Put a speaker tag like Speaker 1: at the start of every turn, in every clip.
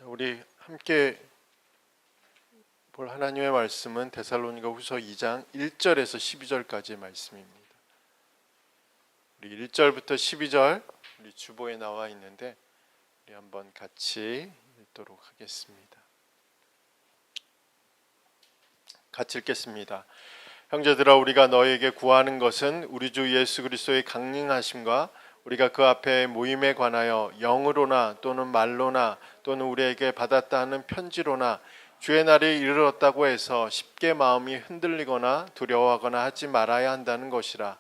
Speaker 1: 우리 함께 볼 하나님의 말씀은 데살로니가후서 2장 1절에서 12절까지의 말씀입니다. 우리 1절부터 12절 우리 주보에 나와 있는데 우리 한번 같이 읽도록 하겠습니다. 같이 읽겠습니다. 형제들아, 우리가 너에게 구하는 것은 우리 주 예수 그리스도의 강림하심과 우리가 그 앞에 모임에 관하여 영으로나 또는 말로나 또는 우리에게 받았다 하는 편지로나 주의 날이 이르렀다고 해서 쉽게 마음이 흔들리거나 두려워하거나 하지 말아야 한다는 것이라.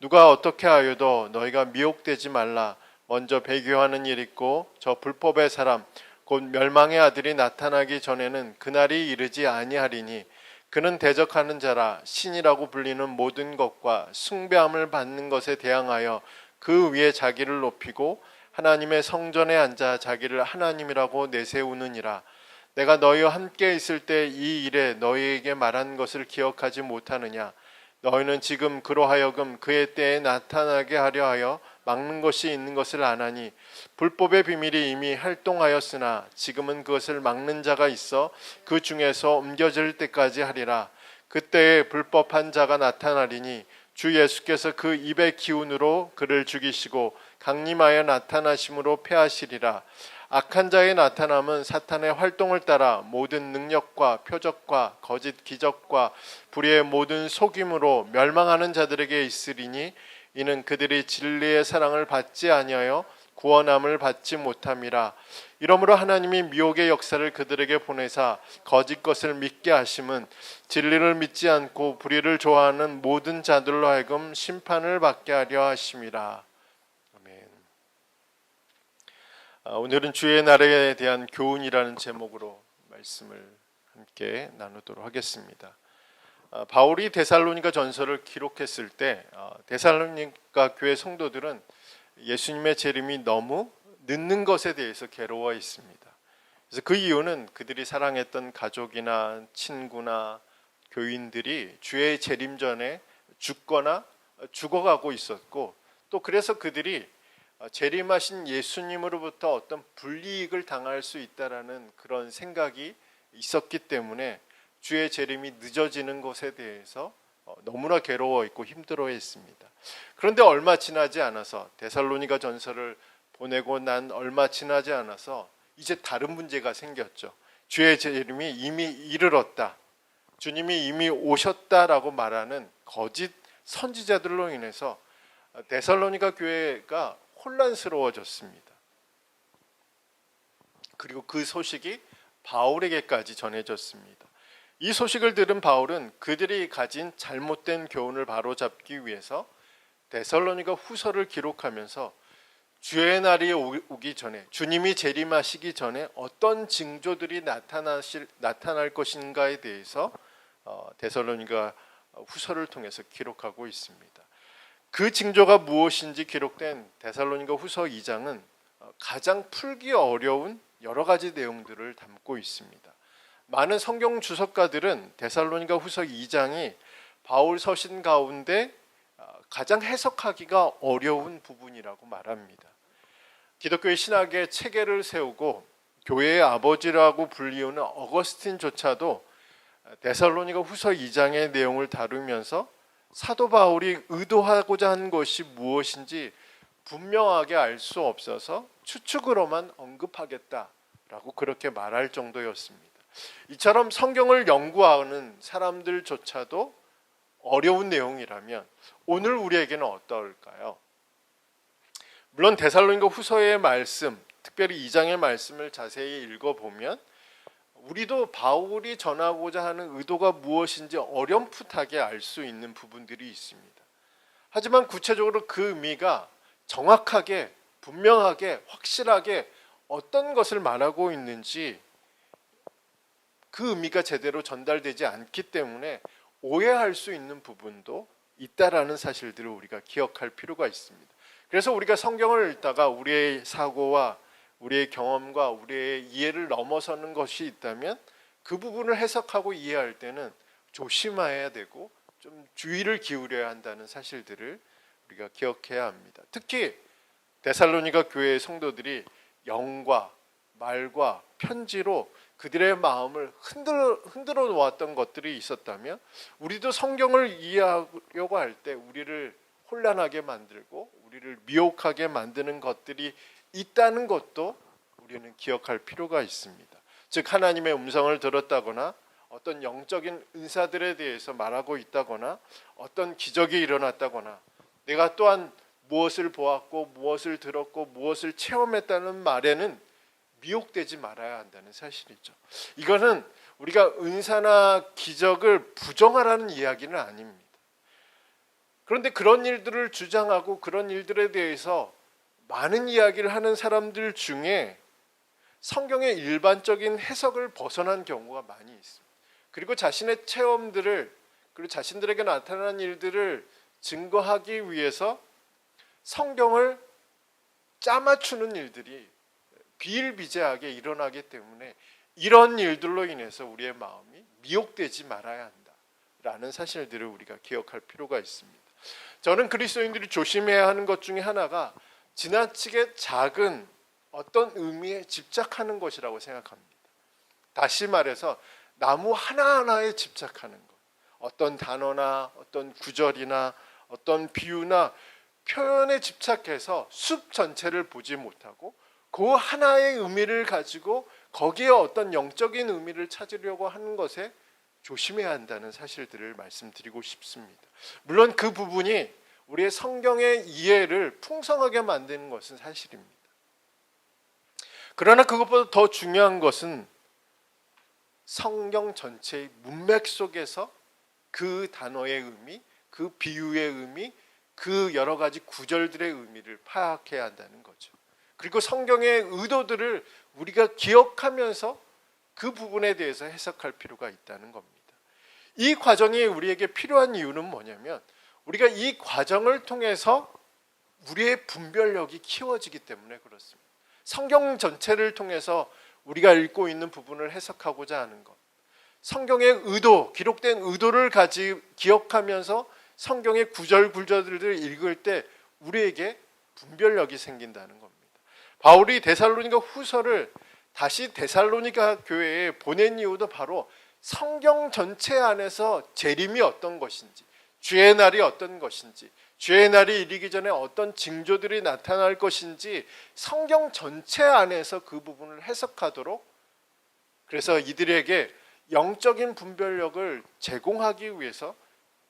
Speaker 1: 누가 어떻게 하여도 너희가 미혹되지 말라. 먼저 배교하는 일 있고 저 불법의 사람 곧 멸망의 아들이 나타나기 전에는 그날이 이르지 아니하리니 그는 대적하는 자라. 신이라고 불리는 모든 것과 숭배함을 받는 것에 대항하여 그 위에 자기를 높이고 하나님의 성전에 앉아 자기를 하나님이라고 내세우느니라. 내가 너희와 함께 있을 때 이 일에 너희에게 말한 것을 기억하지 못하느냐. 너희는 지금 그로 하여금 그의 때에 나타나게 하려 하여 막는 것이 있는 것을 아나니 불법의 비밀이 이미 활동하였으나 지금은 그것을 막는 자가 있어 그 중에서 옮겨질 때까지 하리라. 그때에 불법한 자가 나타나리니 주 예수께서 그 입의 기운으로 그를 죽이시고 강림하여 나타나심으로 패하시리라. 악한 자의 나타남은 사탄의 활동을 따라 모든 능력과 표적과 거짓 기적과 불의의 모든 속임으로 멸망하는 자들에게 있으리니 이는 그들이 진리의 사랑을 받지 아니하여 구원함을 받지 못함이라. 이러므로 하나님이 미혹의 역사를 그들에게 보내사 거짓 것을 믿게 하심은 진리를 믿지 않고 불의를 좋아하는 모든 자들로 하여금 심판을 받게 하려 하심이라. 아멘. 오늘은 주의 날에 대한 교훈이라는 제목으로 말씀을 함께 나누도록 하겠습니다. 바울이 데살로니가 전서를 기록했을 때 데살로니가 교회 성도들은 예수님의 재림이 너무 늦는 것에 대해서 괴로워 있습니다. 그래서 그 이유는 그들이 사랑했던 가족이나 친구나 교인들이 주의 재림 전에 죽거나 죽어가고 있었고, 또 그래서 그들이 재림하신 예수님으로부터 어떤 불이익을 당할 수 있다라는 그런 생각이 있었기 때문에 주의 재림이 늦어지는 것에 대해서 너무나 괴로워했고 힘들어했습니다. 그런데 얼마 지나지 않아서 데살로니가 전서를 보내고 난 얼마 지나지 않아서 이제 다른 문제가 생겼죠. 주의 재림이 이미 이르렀다, 주님이 이미 오셨다라고 말하는 거짓 선지자들로 인해서 데살로니가 교회가 혼란스러워졌습니다. 그리고 그 소식이 바울에게까지 전해졌습니다. 이 소식을 들은 바울은 그들이 가진 잘못된 교훈을 바로잡기 위해서 데살로니가 후서를 기록하면서 주의 날이 오기 전에, 주님이 재림하시기 전에 어떤 징조들이 나타날 것인가에 대해서 데살로니가 후서를 통해서 기록하고 있습니다. 그 징조가 무엇인지 기록된 데살로니가 후서 2장은 가장 풀기 어려운 여러 가지 내용들을 담고 있습니다. 많은 성경 주석가들은 데살로니가 후서 2장이 바울 서신 가운데 가장 해석하기가 어려운 부분이라고 말합니다. 기독교의 신학의 체계를 세우고 교회의 아버지라고 불리우는 어거스틴조차도 데살로니가 후서 2장의 내용을 다루면서 사도 바울이 의도하고자 한 것이 무엇인지 분명하게 알 수 없어서 추측으로만 언급하겠다라고 그렇게 말할 정도였습니다. 이처럼 성경을 연구하는 사람들조차도 어려운 내용이라면 오늘 우리에게는 어떨까요? 물론 데살로니가 후서의 말씀, 특별히 2장의 말씀을 자세히 읽어보면 우리도 바울이 전하고자 하는 의도가 무엇인지 어렴풋하게 알 수 있는 부분들이 있습니다. 하지만 구체적으로 그 의미가 정확하게, 분명하게, 확실하게 어떤 것을 말하고 있는지 그 의미가 제대로 전달되지 않기 때문에 오해할 수 있는 부분도 있다라는 사실들을 우리가 기억할 필요가 있습니다. 그래서 우리가 성경을 읽다가 우리의 사고와 우리의 경험과 우리의 이해를 넘어서는 것이 있다면 그 부분을 해석하고 이해할 때는 조심해야 되고 좀 주의를 기울여야 한다는 사실들을 우리가 기억해야 합니다. 특히 데살로니가 교회의 성도들이 영과 말과 편지로 그들의 마음을 흔들어 놓았던 것들이 있었다면 우리도 성경을 이해하려고 할 때 우리를 혼란하게 만들고 우리를 미혹하게 만드는 것들이 있다는 것도 우리는 기억할 필요가 있습니다. 즉 하나님의 음성을 들었다거나 어떤 영적인 은사들에 대해서 말하고 있다거나 어떤 기적이 일어났다거나 내가 또한 무엇을 보았고 무엇을 들었고 무엇을 체험했다는 말에는 미혹되지 말아야 한다는 사실이죠. 이거는 우리가 은사나 기적을 부정하라는 이야기는 아닙니다. 그런데 그런 일들을 주장하고 그런 일들에 대해서 많은 이야기를 하는 사람들 중에 성경의 일반적인 해석을 벗어난 경우가 많이 있습니다. 그리고 자신의 체험들을 그리고 자신들에게 나타난 일들을 증거하기 위해서 성경을 짜맞추는 일들이 비일비재하게 일어나기 때문에 이런 일들로 인해서 우리의 마음이 미혹되지 말아야 한다라는 사실들을 우리가 기억할 필요가 있습니다. 저는 그리스도인들이 조심해야 하는 것 중에 하나가 지나치게 작은 어떤 의미에 집착하는 것이라고 생각합니다. 다시 말해서 나무 하나하나에 집착하는 것, 어떤 단어나 어떤 구절이나 어떤 비유나 표현에 집착해서 숲 전체를 보지 못하고 그 하나의 의미를 가지고 거기에 어떤 영적인 의미를 찾으려고 하는 것에 조심해야 한다는 사실들을 말씀드리고 싶습니다. 물론 그 부분이 우리의 성경의 이해를 풍성하게 만드는 것은 사실입니다. 그러나 그것보다 더 중요한 것은 성경 전체의 문맥 속에서 그 단어의 의미, 그 비유의 의미, 그 여러 가지 구절들의 의미를 파악해야 한다는 거죠. 그리고 성경의 의도들을 우리가 기억하면서 그 부분에 대해서 해석할 필요가 있다는 겁니다. 이 과정이 우리에게 필요한 이유는 뭐냐면 우리가 이 과정을 통해서 우리의 분별력이 키워지기 때문에 그렇습니다. 성경 전체를 통해서 우리가 읽고 있는 부분을 해석하고자 하는 것, 성경의 의도, 기록된 의도를 기억하면서 성경의 구절들을 읽을 때 우리에게 분별력이 생긴다는 겁니다. 바울이 데살로니가 후서를 다시 데살로니가 교회에 보낸 이유도 바로 성경 전체 안에서 재림이 어떤 것인지, 주의 날이 어떤 것인지, 주의 날이 이르기 전에 어떤 징조들이 나타날 것인지 성경 전체 안에서 그 부분을 해석하도록, 그래서 이들에게 영적인 분별력을 제공하기 위해서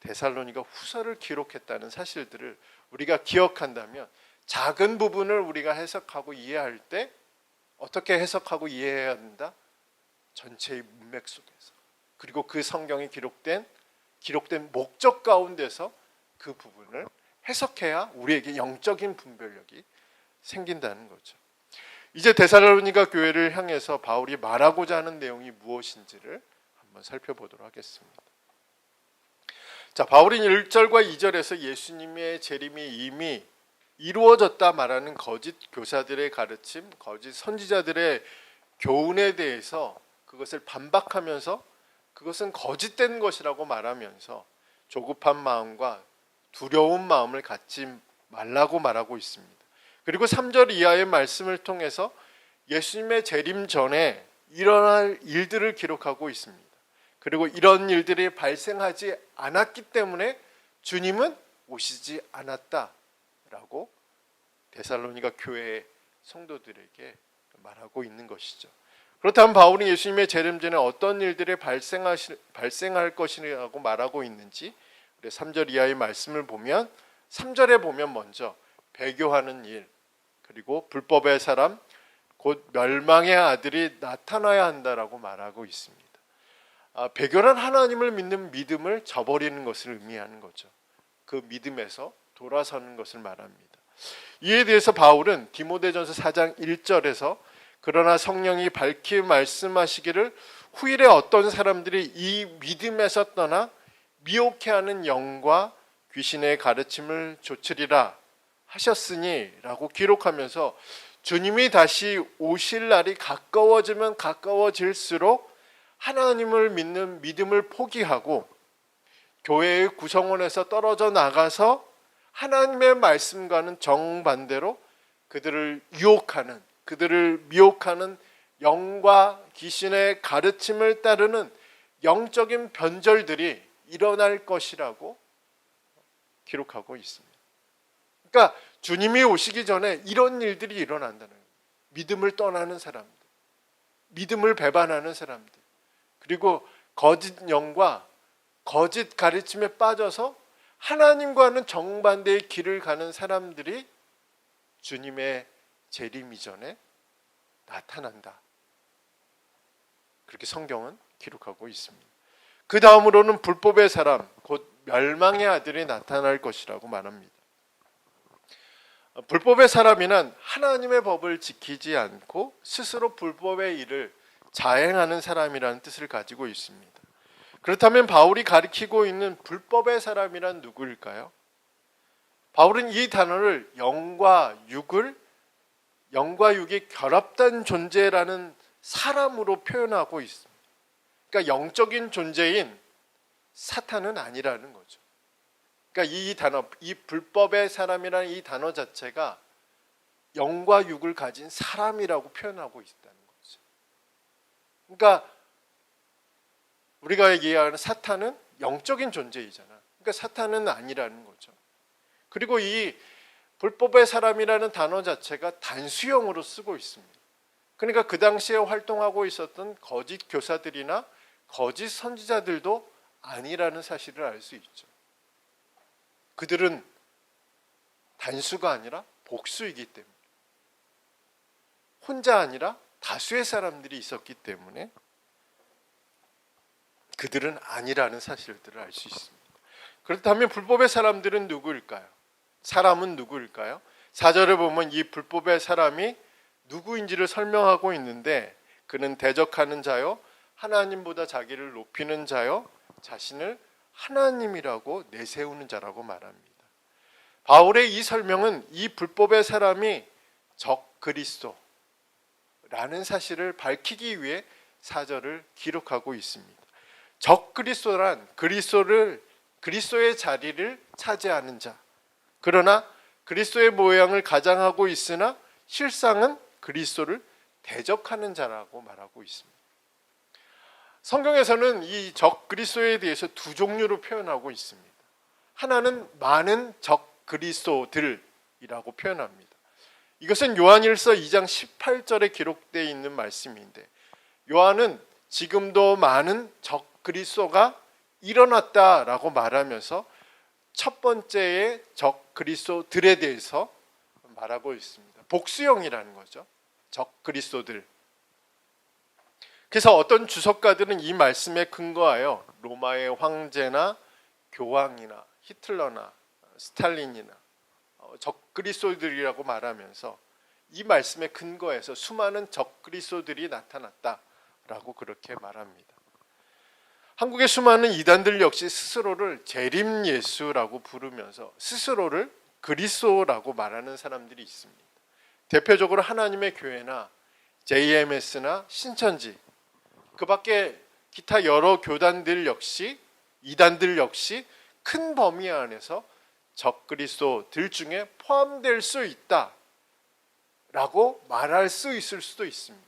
Speaker 1: 데살로니가 후서를 기록했다는 사실들을 우리가 기억한다면 작은 부분을 우리가 해석하고 이해할 때 어떻게 해석하고 이해해야 한다? 전체의 문맥 속에서, 그리고 그 성경이 기록된 목적 가운데서 그 부분을 해석해야 우리에게 영적인 분별력이 생긴다는 거죠. 이제 데살로니가 교회를 향해서 바울이 말하고자 하는 내용이 무엇인지를 한번 살펴보도록 하겠습니다. 자, 바울은 1절과 2절에서 예수님의 재림이 이미 이루어졌다 말하는 거짓 교사들의 가르침, 거짓 선지자들의 교훈에 대해서 그것을 반박하면서 그것은 거짓된 것이라고 말하면서 조급한 마음과 두려운 마음을 갖지 말라고 말하고 있습니다. 그리고 3절 이하의 말씀을 통해서 예수님의 재림 전에 일어날 일들을 기록하고 있습니다. 그리고 이런 일들이 발생하지 않았기 때문에 주님은 오시지 않았다라고 데살로니가 교회의 성도들에게 말하고 있는 것이죠. 그렇다면 바울이 예수님의 재림 전에 어떤 일들이 발생할 것이라고 말하고 있는지 우리 3절 이하의 말씀을 보면 3절에 보면 먼저 배교하는 일, 그리고 불법의 사람, 곧 멸망의 아들이 나타나야 한다라고 말하고 있습니다. 배교란 하나님을 믿는 믿음을 저버리는 것을 의미하는 거죠. 그 믿음에서 돌아서는 것을 말합니다. 이에 대해서 바울은 디모데전서 4장 1절에서 그러나 성령이 밝히 말씀하시기를 후일에 어떤 사람들이 이 믿음에서 떠나 미혹해하는 영과 귀신의 가르침을 좇으리라 하셨으니 라고 기록하면서 주님이 다시 오실 날이 가까워지면 가까워질수록 하나님을 믿는 믿음을 포기하고 교회의 구성원에서 떨어져 나가서 하나님의 말씀과는 정반대로 그들을 유혹하는, 그들을 미혹하는 영과 귀신의 가르침을 따르는 영적인 변절들이 일어날 것이라고 기록하고 있습니다. 그러니까 주님이 오시기 전에 이런 일들이 일어난다는 거예요. 믿음을 떠나는 사람들, 믿음을 배반하는 사람들, 그리고 거짓 영과 거짓 가르침에 빠져서 하나님과는 정반대의 길을 가는 사람들이 주님의 재림 이전에 나타난다. 그렇게 성경은 기록하고 있습니다. 그 다음으로는 불법의 사람, 곧 멸망의 아들이 나타날 것이라고 말합니다. 불법의 사람이란 하나님의 법을 지키지 않고 스스로 불법의 일을 자행하는 사람이라는 뜻을 가지고 있습니다. 그렇다면 바울이 가리키고 있는 불법의 사람이란 누구일까요? 바울은 이 단어를 영과 육이 결합된 존재라는 사람으로 표현하고 있습니다. 그러니까 영적인 존재인 사탄은 아니라는 거죠. 그러니까 이 단어, 이 불법의 사람이라는 이 단어 자체가 영과 육을 가진 사람이라고 표현하고 있다는 거죠. 그러니까 우리가 얘기하는 사탄은 영적인 존재이잖아. 그러니까 사탄은 아니라는 거죠. 그리고 이 불법의 사람이라는 단어 자체가 단수형으로 쓰고 있습니다. 그러니까 그 당시에 활동하고 있었던 거짓 교사들이나 거짓 선지자들도 아니라는 사실을 알 수 있죠. 그들은 단수가 아니라 복수이기 때문에, 혼자 아니라 다수의 사람들이 있었기 때문에 그들은 아니라는 사실들을 알 수 있습니다. 그렇다면 불법의 사람들은 누구일까요? 사람은 누구일까요? 4절에 보면 이 불법의 사람이 누구인지를 설명하고 있는데, 그는 대적하는 자요, 하나님보다 자기를 높이는 자요, 자신을 하나님이라고 내세우는 자라고 말합니다. 바울의 이 설명은 이 불법의 사람이 적 그리스도라는 사실을 밝히기 위해 4절을 기록하고 있습니다. 적 그리스도란 그리스도의 자리를 차지하는 자, 그러나 그리스도의 모양을 가장하고 있으나 실상은 그리스도를 대적하는 자라고 말하고 있습니다. 성경에서는 이 적 그리스도에 대해서 두 종류로 표현하고 있습니다. 하나는 많은 적 그리스도들이라고 표현합니다. 이것은 요한일서 2장 18절에 기록되어 있는 말씀인데, 요한은 지금도 많은 적 그리스도가 일어났다라고 말하면서 첫 번째의 적 그리스도들에 대해서 말하고 있습니다. 복수형이라는 거죠. 적 그리스도들. 그래서 어떤 주석가들은 이 말씀에 근거하여 로마의 황제나 교황이나 히틀러나 스탈린이나 적 그리스도들이라고 말하면서 이 말씀에 근거해서 수많은 적 그리스도들이 나타났다라고 그렇게 말합니다. 한국의 수많은 이단들 역시 스스로를 재림 예수라고 부르면서 스스로를 그리스도라고 말하는 사람들이 있습니다. 대표적으로 하나님의 교회나 JMS나 신천지, 그 밖에 기타 여러 교단들 역시, 이단들 역시 큰 범위 안에서 적 그리스도들 중에 포함될 수 있다라고 말할 수 있을 수도 있습니다.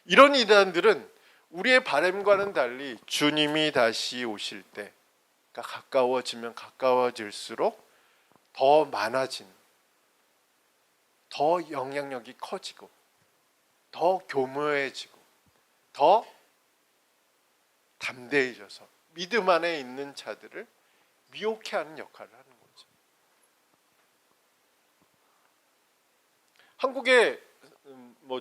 Speaker 1: 이런 이단들은 우리의 바람과는 달리 주님이 다시 오실 때가 가까워지면 가까워질수록 더 많아진, 더 영향력이 커지고 더 교묘해지고 더 담대해져서 믿음 안에 있는 자들을 미혹해 하는 역할을 하는 거죠. 한국의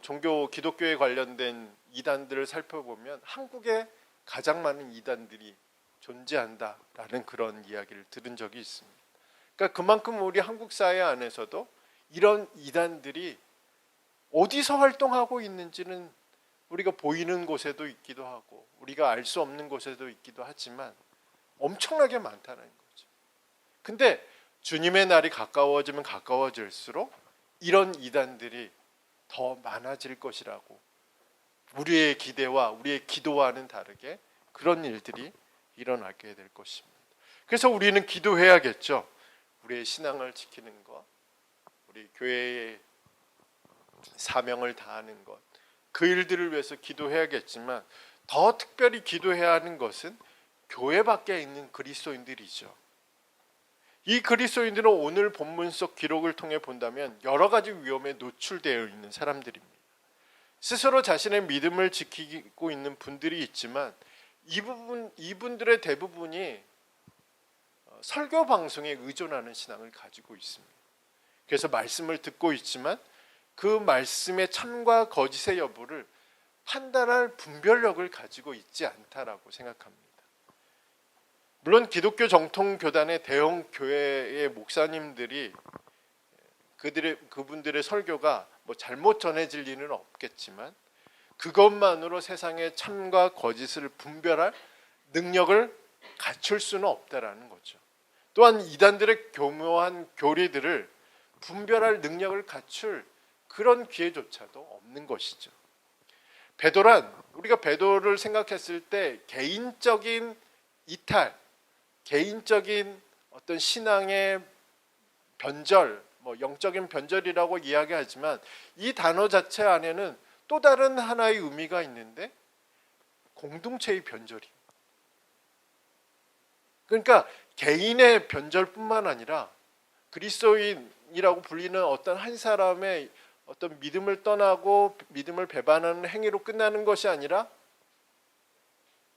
Speaker 1: 종교 기독교에 관련된 이단들을 살펴보면 한국에 가장 많은 이단들이 존재한다라는 그런 이야기를 들은 적이 있습니다. 그러니까 그만큼 우리 한국 사회 안에서도 이런 이단들이 어디서 활동하고 있는지는 우리가 보이는 곳에도 있기도 하고 우리가 알 수 없는 곳에도 있기도 하지만 엄청나게 많다는 거죠. 근데 주님의 날이 가까워지면 가까워질수록 이런 이단들이 더 많아질 것이라고, 우리의 기대와 우리의 기도와는 다르게 그런 일들이 일어나게 될 것입니다. 그래서 우리는 기도해야겠죠. 우리의 신앙을 지키는 것, 우리 교회의 사명을 다하는 것, 그 일들을 위해서 기도해야겠지만 더 특별히 기도해야 하는 것은 교회 밖에 있는 그리스도인들이죠. 이 그리스도인들은 오늘 본문 속 기록을 통해 본다면 여러 가지 위험에 노출되어 있는 사람들입니다. 스스로 자신의 믿음을 지키고 있는 분들이 있지만 이분들의 대부분이 설교 방송에 의존하는 신앙을 가지고 있습니다. 그래서 말씀을 듣고 있지만 그 말씀의 참과 거짓의 여부를 판단할 분별력을 가지고 있지 않다라고 생각합니다. 물론 기독교 정통 교단의 대형 교회의 목사님들이 그분들의 설교가 잘못 전해질 리는 없겠지만 그것만으로 세상의 참과 거짓을 분별할 능력을 갖출 수는 없다라는 거죠. 또한 이단들의 교묘한 교리들을 분별할 능력을 갖출 그런 기회조차도 없는 것이죠. 우리가 베드로를 생각했을 때 개인적인 이탈, 개인적인 어떤 신앙의 변절, 영적인 변절이라고 이야기하지만 이 단어 자체 안에는 또 다른 하나의 의미가 있는데 공동체의 변절입니다. 그러니까 개인의 변절뿐만 아니라 그리스도인이라고 불리는 어떤 한 사람의 어떤 믿음을 떠나고 믿음을 배반하는 행위로 끝나는 것이 아니라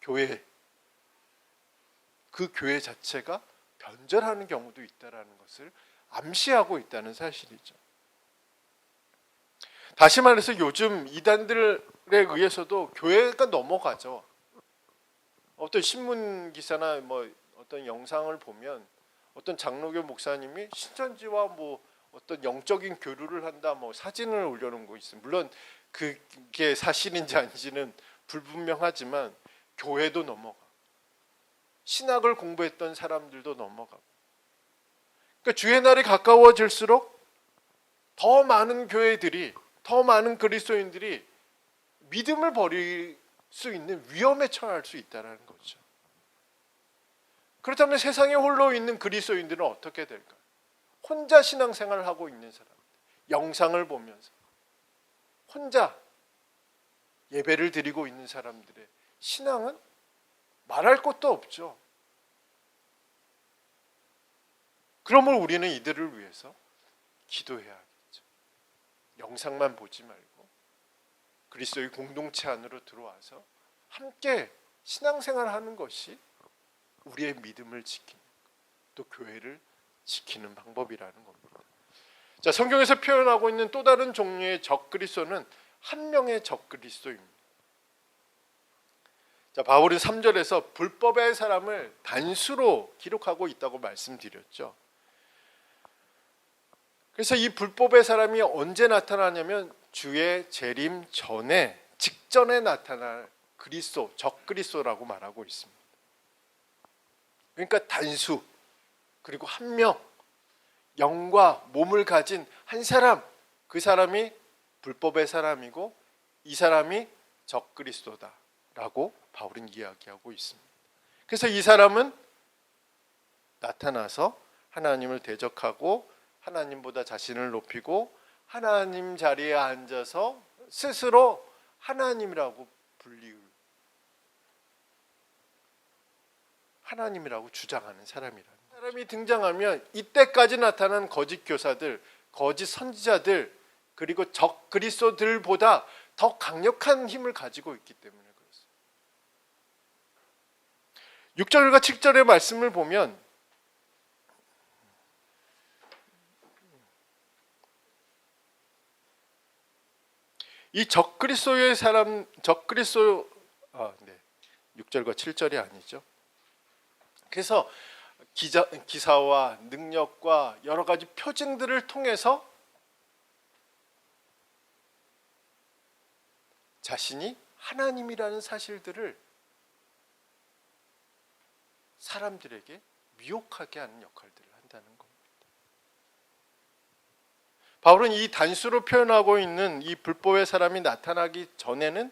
Speaker 1: 그 교회 자체가 변절하는 경우도 있다라는 것을 암시하고 있다는 사실이죠. 다시 말해서 요즘 이단들에 의해서도 교회가 넘어가죠. 어떤 신문 기사나 어떤 영상을 보면 어떤 장로교 목사님이 신천지와 어떤 영적인 교류를 한다 사진을 올려놓은 거 있어요. 물론 그게 사실인지 아닌지는 불분명하지만 교회도 넘어가. 신학을 공부했던 사람들도 넘어가고. 그러니까 주의 날이 가까워질수록 더 많은 교회들이, 더 많은 그리스도인들이 믿음을 버릴 수 있는 위험에 처할 수 있다는 거죠. 그렇다면 세상에 홀로 있는 그리스도인들은 어떻게 될까요? 혼자 신앙생활을 하고 있는 사람들, 영상을 보면서 혼자 예배를 드리고 있는 사람들의 신앙은 말할 것도 없죠. 그러면 우리는 이들을 위해서 기도해야겠죠. 영상만 보지 말고 그리스도의 공동체 안으로 들어와서 함께 신앙생활을 하는 것이 우리의 믿음을 지키는, 또 교회를 지키는 방법이라는 겁니다. 자, 성경에서 표현하고 있는 또 다른 종류의 적그리스도는 한 명의 적그리스도입니다. 자, 바울은 3절에서 불법의 사람을 단수로 기록하고 있다고 말씀드렸죠. 그래서 이 불법의 사람이 언제 나타나냐면 주의 재림 전에, 직전에 나타날 그리스도, 적그리스도라고 말하고 있습니다. 그러니까 단수, 그리고 한 명, 영과 몸을 가진 한 사람, 그 사람이 불법의 사람이고 이 사람이 적그리스도다라고 바울은 이야기하고 있습니다. 그래서 이 사람은 나타나서 하나님을 대적하고 하나님보다 자신을 높이고 하나님 자리에 앉아서 스스로 하나님이라고 하나님이라고 주장하는 사람이라는 사람이 등장하면 이때까지 나타난 거짓 교사들, 거짓 선지자들, 그리고 적 그리스도들보다 더 강력한 힘을 가지고 있기 때문에 그렇습니다. 6절과 7절의 말씀을 보면 이 적그리스도의 사람, 6절과 7절이 아니죠. 그래서 기사와 능력과 여러 가지 표징들을 통해서 자신이 하나님이라는 사실들을 사람들에게 미혹하게 하는 역할들을 한다는 겁니다. 바울은 이 단수로 표현하고 있는 이 불법의 사람이 나타나기 전에는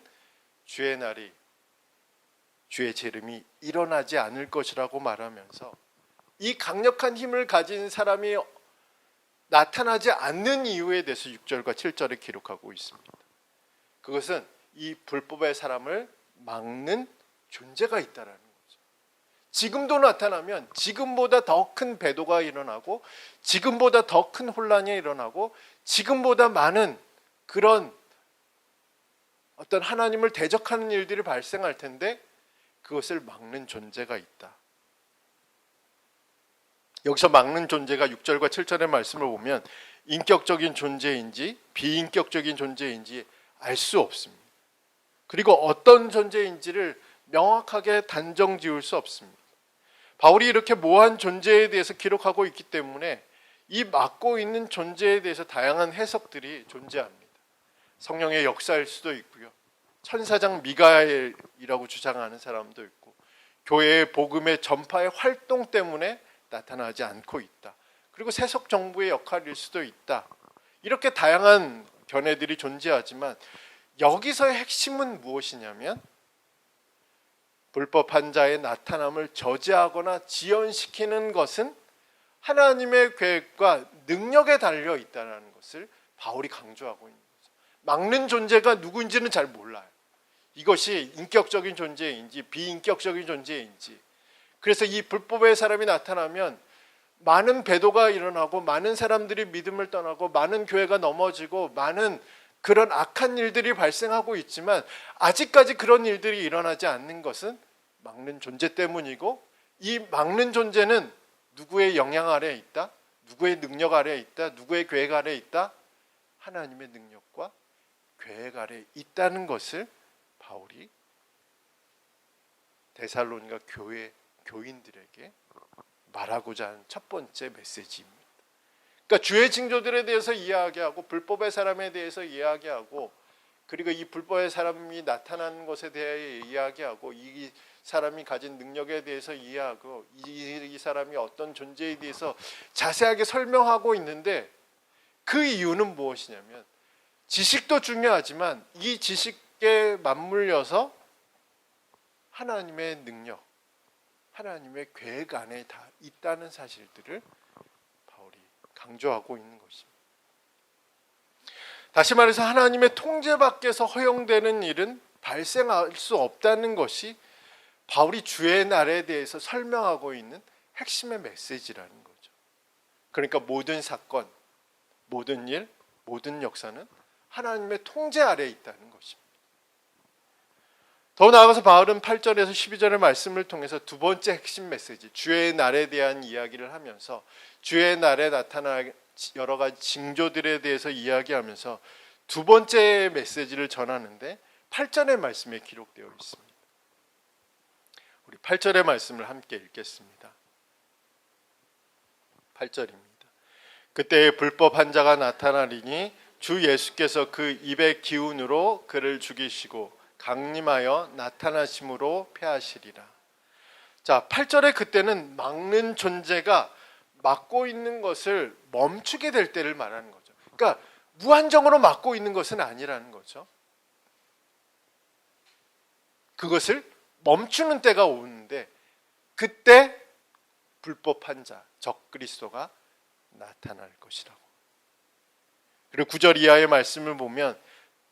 Speaker 1: 주의 날이, 주의 재림이 일어나지 않을 것이라고 말하면서 이 강력한 힘을 가진 사람이 나타나지 않는 이유에 대해서 6절과 7절에 기록하고 있습니다. 그것은 이 불법의 사람을 막는 존재가 있다라는 거죠. 지금도 나타나면 지금보다 더 큰 배도가 일어나고 지금보다 더 큰 혼란이 일어나고 지금보다 많은 그런 어떤 하나님을 대적하는 일들이 발생할 텐데 그것을 막는 존재가 있다. 여기서 막는 존재가 6절과 7절의 말씀을 보면 인격적인 존재인지 비인격적인 존재인지 알 수 없습니다. 그리고 어떤 존재인지를 명확하게 단정 지을 수 없습니다. 바울이 이렇게 모호한 존재에 대해서 기록하고 있기 때문에 이 막고 있는 존재에 대해서 다양한 해석들이 존재합니다. 성령의 역사일 수도 있고요. 천사장 미가엘이라고 주장하는 사람도 있고 교회의 복음의 전파의 활동 때문에 나타나지 않고 있다. 그리고 세속 정부의 역할일 수도 있다. 이렇게 다양한 견해들이 존재하지만 여기서의 핵심은 무엇이냐면 불법한 자의 나타남을 저지하거나 지연시키는 것은 하나님의 계획과 능력에 달려 있다는 것을 바울이 강조하고 있는 거죠. 막는 존재가 누구인지는 잘 몰라요. 이것이 인격적인 존재인지 비인격적인 존재인지. 그래서 이 불법의 사람이 나타나면 많은 배도가 일어나고 많은 사람들이 믿음을 떠나고 많은 교회가 넘어지고 많은 그런 악한 일들이 발생하고 있지만 아직까지 그런 일들이 일어나지 않는 것은 막는 존재 때문이고 이 막는 존재는 누구의 영향 아래에 있다? 누구의 능력 아래에 있다? 누구의 계획 아래에 있다? 하나님의 능력과 계획 아래에 있다는 것을 바울이 데살로니가 교회 교인들에게 말하고자 하는 첫 번째 메시지입니다. 그러니까 주의 징조들에 대해서 이야기하고 불법의 사람에 대해서 이야기하고 그리고 이 불법의 사람이 나타나는 것에 대해 이야기하고 이 사람이 가진 능력에 대해서 이해하고 이 사람이 어떤 존재에 대해서 자세하게 설명하고 있는데 그 이유는 무엇이냐면 지식도 중요하지만 이 지식에 맞물려서 하나님의 능력, 하나님의 계획 안에 다 있다는 사실들을 바울이 강조하고 있는 것입니다. 다시 말해서 하나님의 통제 밖에서 허용되는 일은 발생할 수 없다는 것이 바울이 주의 날에 대해서 설명하고 있는 핵심의 메시지라는 거죠. 그러니까 모든 사건, 모든 일, 모든 역사는 하나님의 통제 아래에 있다는 것입니다. 더 나아가서 바울은 8절에서 12절의 말씀을 통해서 두 번째 핵심 메시지, 주의 날에 대한 이야기를 하면서 주의 날에 나타날 여러 가지 징조들에 대해서 이야기하면서 두 번째 메시지를 전하는데 8절의 말씀에 기록되어 있습니다. 우리 8절의 말씀을 함께 읽겠습니다. 8절입니다. 그때 불법한 자가 나타나리니 주 예수께서 그 입의 기운으로 그를 죽이시고 강림하여 나타나심으로 패하시리라. 자, 8절의 그때는 막는 존재가 막고 있는 것을 멈추게 될 때를 말하는 거죠. 그러니까 무한정으로 막고 있는 것은 아니라는 거죠. 그것을 멈추는 때가 오는데 그때 불법한 자, 적그리스도가 나타날 것이라고. 그리고 9절 이하의 말씀을 보면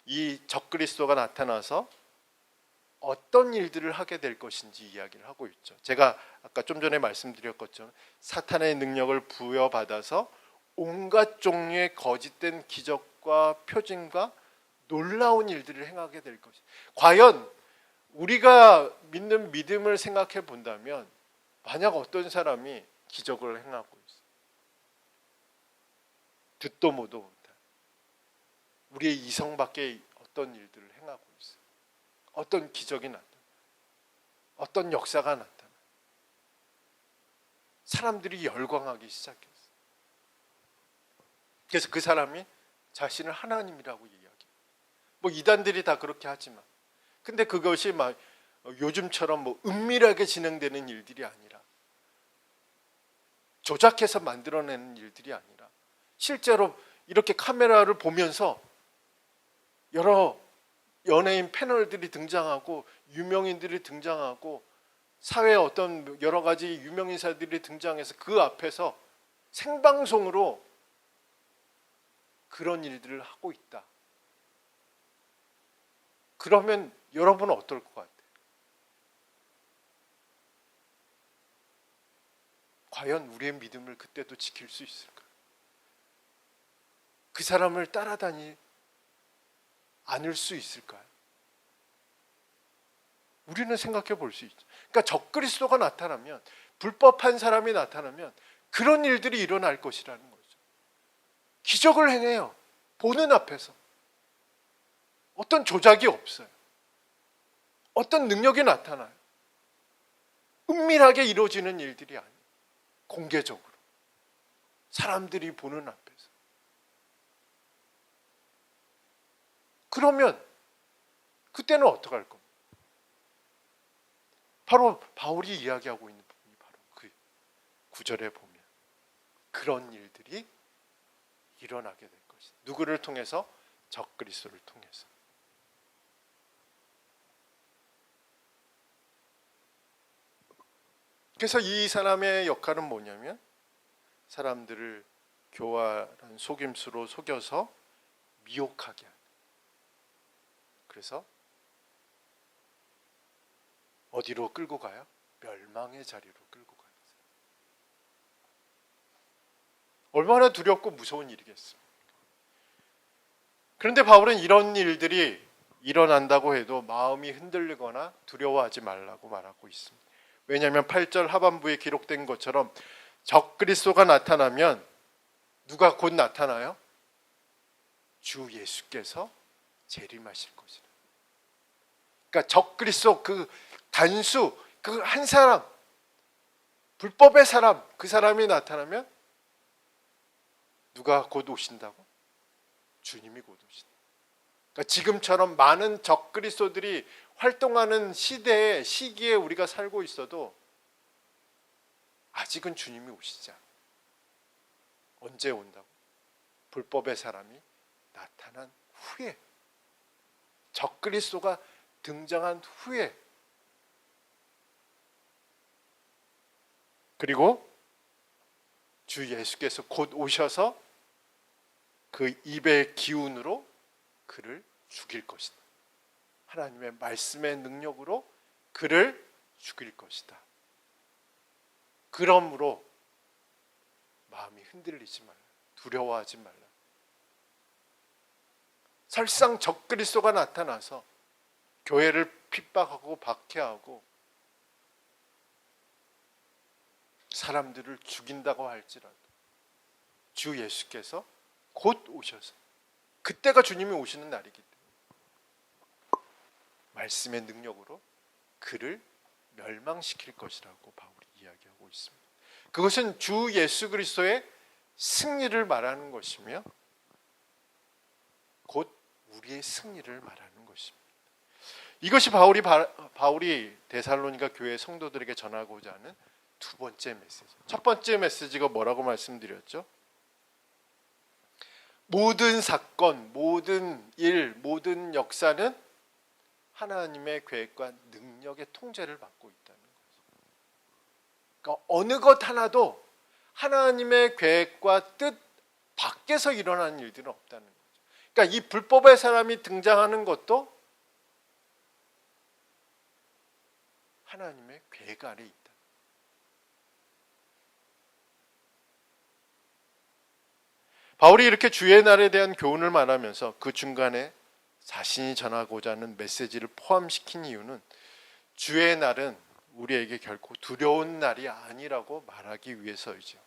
Speaker 1: 이 적그리스도가 나타나서 어떤 일들을 하게 될 것인지 이야기를 하고 있죠. 제가 아까 좀 전에 말씀드렸던 것처럼 사탄의 능력을 부여받아서 온갖 종류의 거짓된 기적과 표징과 놀라운 일들을 행하게 될 것이죠. 과연 우리가 믿는 믿음을 생각해 본다면 만약 어떤 사람이 기적을 행하고 있어요. 듣도 보도 못한 우리의 이성 밖의 어떤 일들을 행하고 있어요. 어떤 기적이 나타나, 어떤 역사가 나타나, 사람들이 열광하기 시작했어요. 그래서 그 사람이 자신을 하나님이라고 이야기해요. 뭐 이단들이 다 그렇게 하지만, 근데 그것이 막 요즘처럼 뭐 은밀하게 진행되는 일들이 아니라, 조작해서 만들어내는 일들이 아니라, 실제로 이렇게 카메라를 보면서 여러 연예인 패널들이 등장하고 유명인들이 등장하고 사회의 어떤 여러 가지 유명인사들이 등장해서 그 앞에서 생방송으로 그런 일들을 하고 있다. 그러면 여러분은 어떨 것 같아요? 과연 우리의 믿음을 그때도 지킬 수 있을까? 그 사람을 따라다니 않을 수 있을까요? 우리는 생각해 볼 수 있죠. 그러니까 적그리스도가 나타나면, 불법한 사람이 나타나면 그런 일들이 일어날 것이라는 거죠. 기적을 행해요. 보는 앞에서. 어떤 조작이 없어요. 어떤 능력이 나타나요. 은밀하게 이루어지는 일들이 아니에요. 공개적으로. 사람들이 보는 앞에서. 그러면 그때는 어떡할 겁니까? 바로 바울이 이야기하고 있는 부분이 바로 그 구절에 보면 그런 일들이 일어나게 될 것이다. 누구를 통해서? 적그리스도를 통해서. 그래서 이 사람의 역할은 뭐냐면 사람들을 교활한 속임수로 속여서 미혹하게 하는. 그래서 어디로 끌고 가요? 멸망의 자리로 끌고 가는. 얼마나 두렵고 무서운 일이겠습니까? 그런데 바울은 이런 일들이 일어난다고 해도 마음이 흔들리거나 두려워하지 말라고 말하고 있습니다. 왜냐하면 8절 하반부에 기록된 것처럼 적그리스도가 나타나면 누가 곧 나타나요? 주 예수께서 재림하실 것이라. 그러니까 적그리스도 그 단수 그 한 사람, 불법의 사람, 그 사람이 나타나면 누가 곧 오신다고? 주님이 곧 오신다. 그러니까 지금처럼 많은 적그리스도들이 활동하는 시기에 우리가 살고 있어도 아직은 주님이 오시지 않아요. 언제 온다고? 불법의 사람이 나타난 후에, 적그리스도가 등장한 후에, 그리고 주 예수께서 곧 오셔서 그 입의 기운으로 그를 죽일 것이다. 하나님의 말씀의 능력으로 그를 죽일 것이다. 그러므로 마음이 흔들리지 말라. 두려워하지 말라. 설상 적그리스도가 나타나서 교회를 핍박하고 박해하고 사람들을 죽인다고 할지라도 주 예수께서 곧 오셔서, 그때가 주님이 오시는 날이기 때문에 말씀의 능력으로 그를 멸망시킬 것이라고 바울이 이야기하고 있습니다. 그것은 주 예수 그리스도의 승리를 말하는 것이며 곧 우리의 승리를 말하는 것입니다. 이것이 바울이 데살로니가 교회 성도들에게 전하고자 하는 두 번째 메시지. 첫 번째 메시지가 뭐라고 말씀드렸죠? 모든 사건, 모든 일, 모든 역사는 하나님의 계획과 능력의 통제를 받고 있다는 거죠. 그러니까 어느 것 하나도 하나님의 계획과 뜻 밖에서 일어나는 일들은 없다는 거죠. 그러니까 이 불법의 사람이 등장하는 것도 하나님의 계획 아래 있다. 바울이 이렇게 주의 날에 대한 교훈을 말하면서 그 중간에 자신이 전하고자 하는 메시지를 포함시킨 이유는 주의 날은 우리에게 결코 두려운 날이 아니라고 말하기 위해서이죠.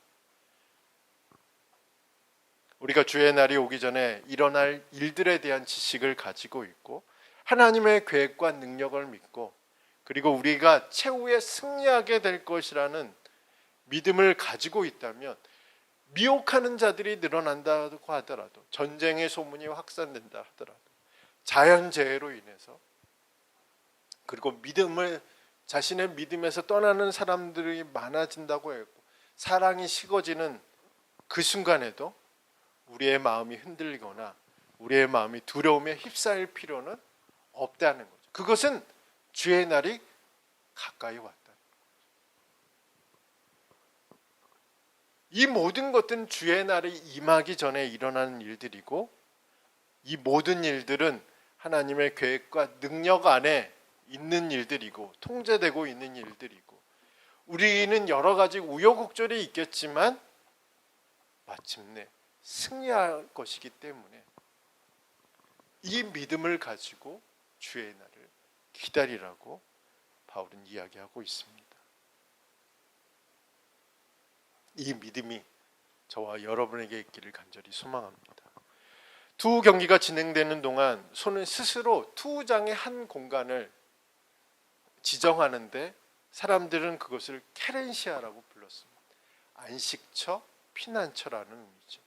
Speaker 1: 우리가 주의 날이 오기 전에 일어날 일들에 대한 지식을 가지고 있고 하나님의 계획과 능력을 믿고 그리고 우리가 최후에 승리하게 될 것이라는 믿음을 가지고 있다면 미혹하는 자들이 늘어난다고 하더라도, 전쟁의 소문이 확산된다 하더라도, 자연재해로 인해서, 그리고 자신의 믿음에서 떠나는 사람들이 많아진다고 했고 사랑이 식어지는 그 순간에도 우리의 마음이 흔들리거나 우리의 마음이 두려움에 휩싸일 필요는 없다는 거죠. 그것은 주의 날이 가까이 왔다. 이 모든 것들은 주의 날이 임하기 전에 일어나는 일들이고, 이 모든 일들은 하나님의 계획과 능력 안에 있는 일들이고 통제되고 있는 일들이고, 우리는 여러 가지 우여곡절이 있겠지만 마침내 승리할 것이기 때문에 이 믿음을 가지고 주의 날을 기다리라고 바울은 이야기하고 있습니다. 이 믿음이 저와 여러분에게 있기를 간절히 소망합니다. 투우 경기가 진행되는 동안 손은 스스로 투우장의 한 공간을 지정하는데 사람들은 그것을 케렌시아라고 불렀습니다. 안식처, 피난처라는 의미죠.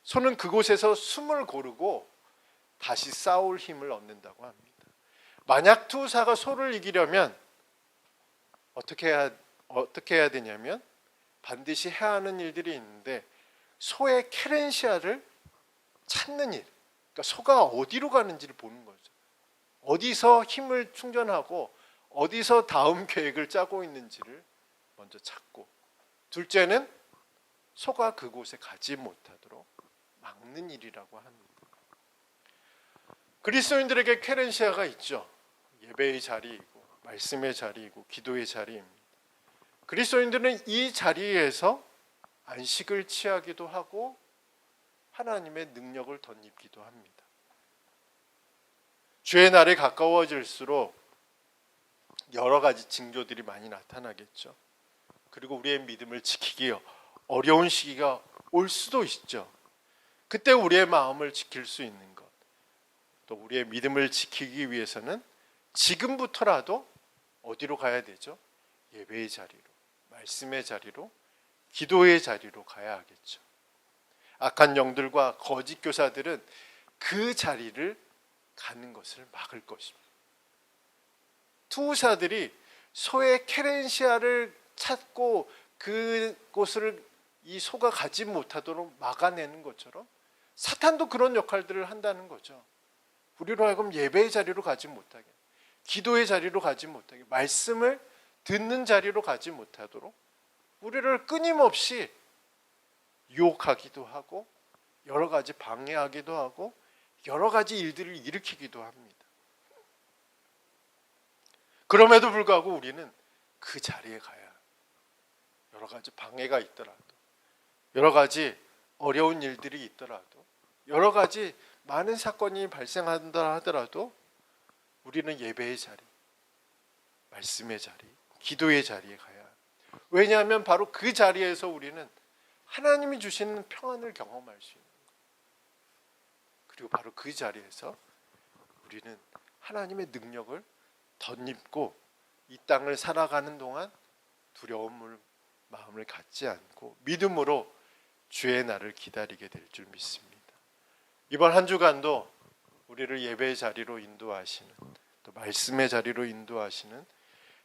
Speaker 1: 손은 그곳에서 숨을 고르고 다시 싸울 힘을 얻는다고 합니다. 만약 투사가 소를 이기려면 어떻게 해야 되냐면 반드시 해야 하는 일들이 있는데, 소의 케렌시아를 찾는 일, 그러니까 소가 어디로 가는지를 보는 거죠. 어디서 힘을 충전하고 어디서 다음 계획을 짜고 있는지를 먼저 찾고, 둘째는 소가 그곳에 가지 못하도록 막는 일이라고 합니다. 그리스도인들에게 케렌시아가 있죠. 예배의 자리이고 말씀의 자리이고 기도의 자리입니다. 그리스도인들은 이 자리에서 안식을 취하기도 하고 하나님의 능력을 덧입기도 합니다. 주의 날에 가까워질수록 여러 가지 징조들이 많이 나타나겠죠. 그리고 우리의 믿음을 지키기 어려운 시기가 올 수도 있죠. 그때 우리의 마음을 지킬 수 있는 것, 또 우리의 믿음을 지키기 위해서는 지금부터라도 어디로 가야 되죠? 예배의 자리로, 말씀의 자리로, 기도의 자리로 가야 하겠죠. 악한 영들과 거짓 교사들은 그 자리를 가는 것을 막을 것입니다. 투우사들이 소의 케렌시아를 찾고 그곳을 이 소가 가지 못하도록 막아내는 것처럼 사탄도 그런 역할들을 한다는 거죠. 우리로 하여금 예배의 자리로 가지 못하게, 기도의 자리로 가지 못하게, 말씀을 듣는 자리로 가지 못하도록 우리를 끊임없이 유혹하기도 하고 여러 가지 방해하기도 하고 여러 가지 일들을 일으키기도 합니다. 그럼에도 불구하고 우리는 그 자리에 가야, 여러 가지 방해가 있더라도, 여러 가지 어려운 일들이 있더라도, 여러 가지 많은 사건이 발생한다 하더라도 우리는 예배의 자리, 말씀의 자리, 기도의 자리에 가야 합니다. 왜냐하면 바로 그 자리에서 우리는 하나님이 주시는 평안을 경험할 수 있는 거예요. 그리고 바로 그 자리에서 우리는 하나님의 능력을 덧입고 이 땅을 살아가는 동안 두려움을 마음을 갖지 않고 믿음으로 주의 날을 기다리게 될 줄 믿습니다. 이번 한 주간도 우리를 예배의 자리로 인도하시는, 또 말씀의 자리로 인도하시는,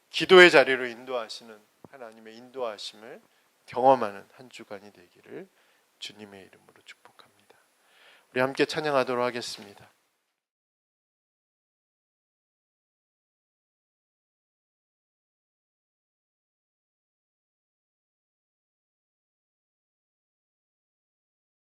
Speaker 1: 기도의 자리로 인도하시는 하나님의 인도하심을 경험하는 한 주간이 되기를 주님의 이름으로 축복합니다. 우리 함께 찬양하도록 하겠습니다.